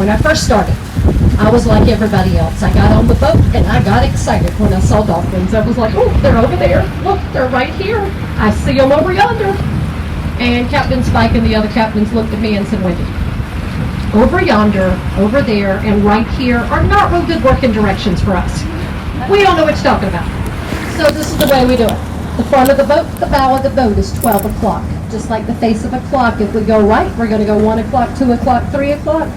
when I first started, I was like everybody else. I got on the boat and I got excited when I saw dolphins. I was like, oh, they're over there. Look, they're right here. I see them over yonder. And Captain Spike and the other captains looked at me and said, Wendy, over yonder, over there, and right here are not real good working directions for us. We don't know what you're talking about. So this is the way we do it. The front of the boat, the bow of the boat is 12 o'clock. Just like the face of a clock. If we go right, we're going to go 1 o'clock, 2 o'clock, 3 o'clock.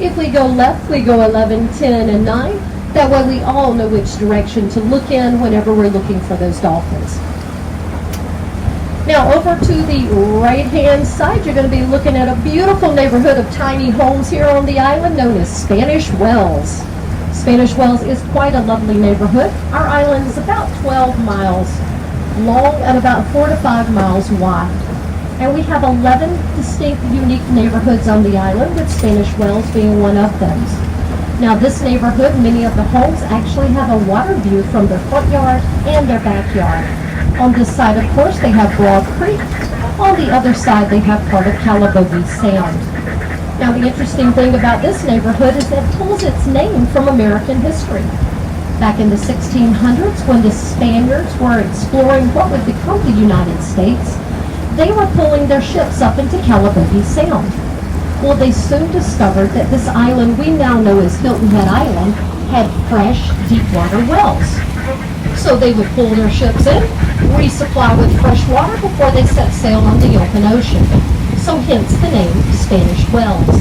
If we go left, we go 11, 10, and 9. That way we all know which direction to look in whenever we're looking for those dolphins. Now over to the right-hand side, you're going to be looking at a beautiful neighborhood of tiny homes here on the island known as Spanish Wells. Spanish Wells is quite a lovely neighborhood. Our island is about 12 miles long and about 4 to 5 miles wide. And we have 11 distinct, unique neighborhoods on the island, with Spanish Wells being one of those. Now this neighborhood, many of the homes actually have a water view from their front yard and their backyard. On this side, of course, they have Broad Creek. On the other side, they have part of Calabogie Sound. Now the interesting thing about this neighborhood is that it pulls its name from American history. Back in the 1600s, when the Spaniards were exploring what would become the United States, they were pulling their ships up into Calabogie Sound. Well, they soon discovered that this island we now know as Hilton Head Island had fresh, deep water wells. So they would pull their ships in, resupply with fresh water before they set sail on the open ocean. So hence the name Spanish Wells.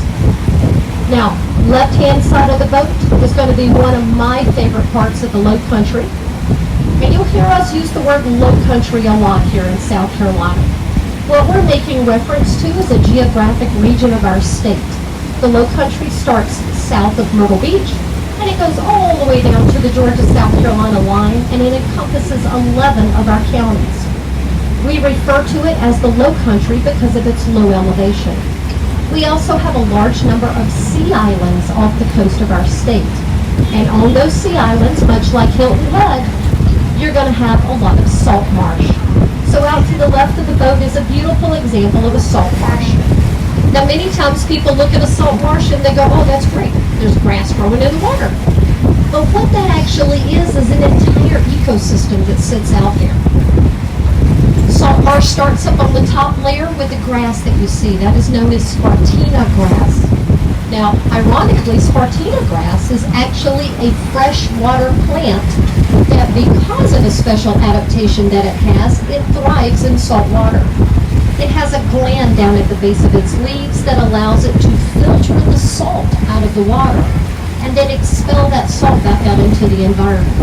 Now, left-hand side of the boat is going to be one of my favorite parts of the Low Country. And you'll hear us use the word Low Country a lot here in South Carolina. What we're making reference to is a geographic region of our state. The Low Country starts south of Myrtle Beach, and it goes all the way down to the Georgia-South Carolina line, and it encompasses 11 of our counties. We refer to it as the Low Country because of its low elevation. We also have a large number of sea islands off the coast of our state. And on those sea islands, much like Hilton Head, you're going to have a lot of salt marsh. So out to the left of the boat is a beautiful example of a salt marsh. Now many times people look at a salt marsh and they go, oh, that's great, there's grass growing in the water. But what that actually is an entire ecosystem that sits out there. Salt marsh starts up on the top layer with the grass that you see. That is known as Spartina grass. Now, ironically, Spartina grass is actually a freshwater plant that, because of a special adaptation that it has, it thrives in salt water. It has a gland down at the base of its leaves that allows it to filter the salt out of the water and then expel that salt back out into the environment.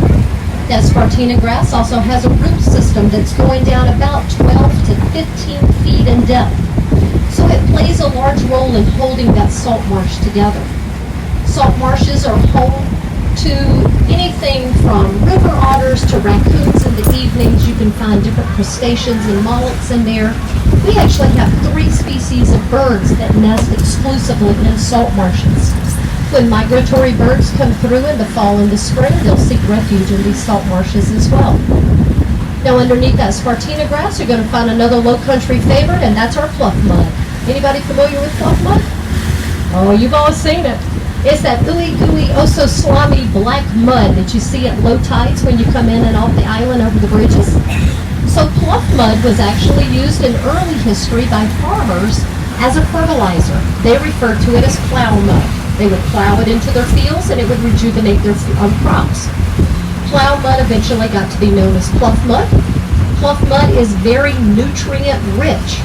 That Spartina grass also has a root system that's going down about 12 to 15 feet in depth. So it plays a large role in holding that salt marsh together. Salt marshes are home to anything from river otters to raccoons in the evenings. You can find different crustaceans and mollusks in there. We actually have 3 species of birds that nest exclusively in salt marshes. When migratory birds come through in the fall and the spring, they'll seek refuge in these salt marshes as well. Now underneath that Spartina grass, you're going to find another Low Country favorite, and that's our pluff mud. Anybody familiar with pluff mud? Oh, you've all seen it. It's that ooey gooey, oh so slimy black mud that you see at low tides when you come in and off the island over the bridges. So pluff mud was actually used in early history by farmers as a fertilizer. They referred to it as plow mud. They would plow it into their fields and it would rejuvenate their crops. Plow mud eventually got to be known as pluff mud. Pluff mud is very nutrient rich,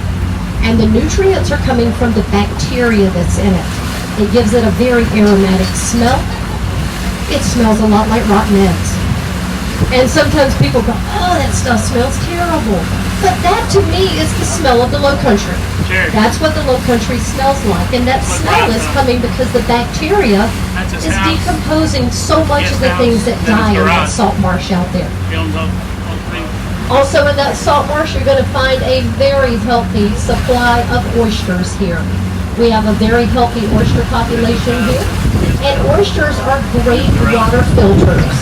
and the nutrients are coming from the bacteria that's in it. It gives it a very aromatic smell. It smells a lot like rotten eggs. And sometimes people go, oh, that stuff smells terrible. But that to me is the smell of the Low Country. Sure. That's what the Low Country smells like. And that smell is coming because the bacteria is decomposing so much of the things that die in that salt marsh out there. Also in that salt marsh, you're going to find a very healthy supply of oysters here. We have a very healthy oyster population here. And oysters are great water filters.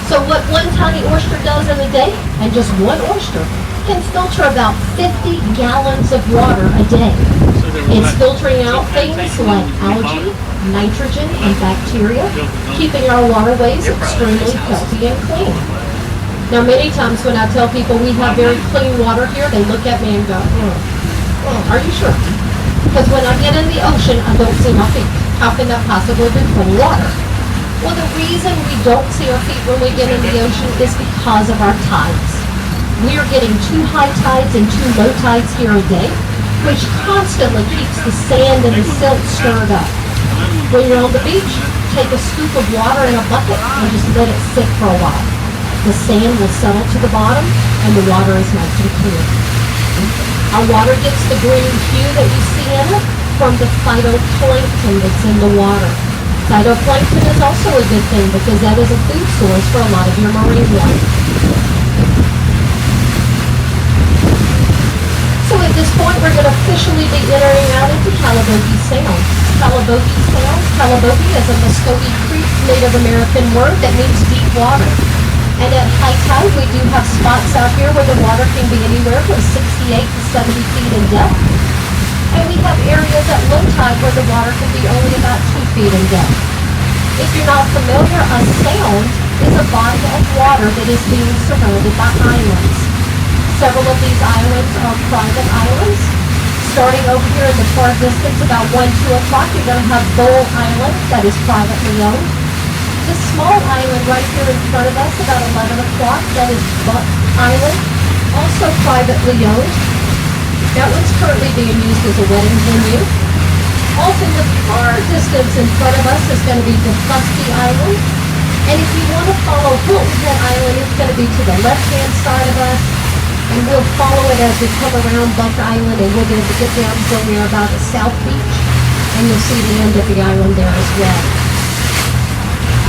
So what one tiny oyster does in a day, and just one oyster, can filter about 50 gallons of water a day. So It's filtering out things like algae, nitrogen, and bacteria, keeping our waterways extremely healthy and clean. Now, many times when I tell people we have very clean water here, they look at me and go, are you sure? Because when I get in the ocean, I don't see my feet. How can that possibly be clean water? Well, the reason we don't see our feet when we get in the ocean is because of our tides. We are getting 2 high tides and 2 low tides here a day, which constantly keeps the sand and the silt stirred up. When you're on the beach, take a scoop of water in a bucket and just let it sit for a while. The sand will settle to the bottom and the water is nice and clear. Our water gets the green hue that you see in it from the phytoplankton that's in the water. Phytoplankton is also a good thing because that is a food source for a lot of your marine life. So at this point, we're going to officially be entering out into Calabogie Sound. Calabogie Sound. Calabogie is a Muskogee Creek Native American word that means deep water. And at high tide, we do have spots out here where the water can be anywhere from 68 to 70 feet in depth. And we have areas at low tide where the water can be only about 2 feet in depth. If you're not familiar, a sound is a body of water that is being surrounded by islands. Several of these islands are private islands. Starting over here in the far distance, about 1, 2 o'clock, you're going to have Bull Island, that is privately owned. This small island right here in front of us, about 11 o'clock, that is Buck Island, also privately owned. That one's currently being used as a wedding venue. Off in the far distance in front of us is going to be Defusky Island. And if you want to follow Hilton Head Island, it's going to be to the left-hand side of us. And we'll follow it as we come around Buck Island, and we'll be able to get down to near about the South Beach. And you'll see the end of the island there as well.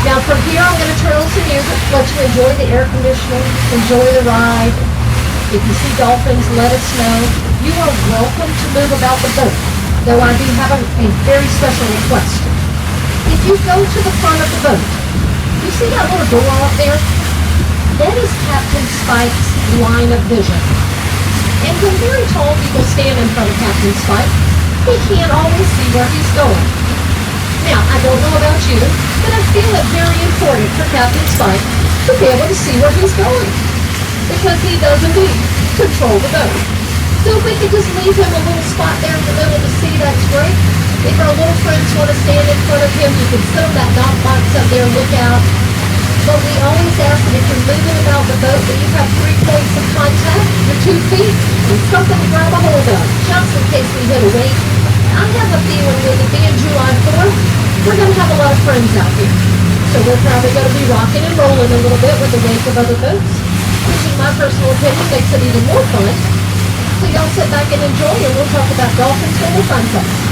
Now from here, I'm going to turn on some music, let you enjoy the air conditioning, enjoy the ride. If you see dolphins, let us know. You are welcome to move about the boat, though I do have a very special request. If you go to the front of the boat, you see that little door up there? That is Captain Spike's line of vision. And when very tall people stand in front of Captain Spike, he can't always see where he's going. Now, I don't know about you, but I feel it very important for Captain Spike to be able to see where he's going, because he does indeed control the boat. So if we could just leave him a little spot there in the middle to see, that's great. If our little friends want to stand in front of him, you can sit on that knock box up there and look out. But we always ask that if you're moving about the boat, that you have 3 points of contact, your 2 feet, and something to grab a hold of, just in case we hit a wave. I have a feeling with it being July 4th, we're going to have a lot of friends out here. So we're probably going to be rocking and rolling a little bit with the wake of other boats, which in my personal opinion makes it even more fun. So y'all sit back and enjoy, and we'll talk about dolphins when we find some.